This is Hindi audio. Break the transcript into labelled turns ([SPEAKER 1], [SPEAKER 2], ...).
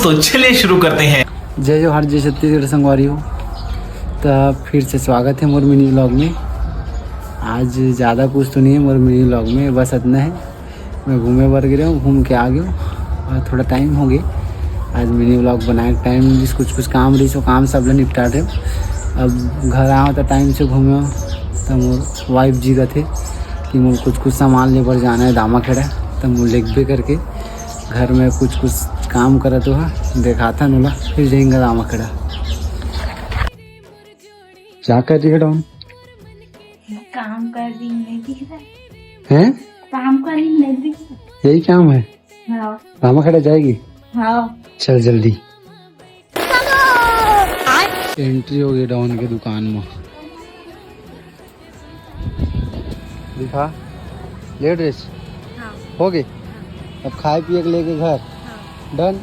[SPEAKER 1] तो चलिए शुरू करते हैं।
[SPEAKER 2] जय जोहार, जय छत्तीसगढ़ संगवारी हो। तो फिर से स्वागत है मोर मिनी व्लॉग में। आज ज़्यादा कुछ तो नहीं है मोर मिनी व्लॉग में, बस इतना है। मैं घूमे बर गया हूँ, घूम के आ गया हूँ और थोड़ा टाइम हो गया। आज मिनी व्लॉग बनाए टाइम जिस कुछ काम रही सो काम सब लोग निपटा रहे। अब घर आओ तो टाइम से घूमे तो मोर वाइफ जी का थे कि मोर कुछ सामान ले बर जाना है दामा खेड़ा। तो मोर लिख भी करके घर में कुछ काम करा तो है देखा नोला, फिर जाएंगे दामा खेड़ा। क्या कर रही है डॉन?
[SPEAKER 3] काम कर रही नहीं दिख रहा
[SPEAKER 2] हैं?
[SPEAKER 3] काम कर रही नहीं दिख रहा।
[SPEAKER 2] यही काम है?
[SPEAKER 3] हाँ
[SPEAKER 2] दामा खेड़ा जाएगी?
[SPEAKER 3] हाँ
[SPEAKER 2] चल जल्दी। एंट्री हो गई डॉन के दुकान में। दिखा ले ड्रेस।
[SPEAKER 3] हाँ
[SPEAKER 2] हो गए। अब खाए पिए के लेके घर। डन।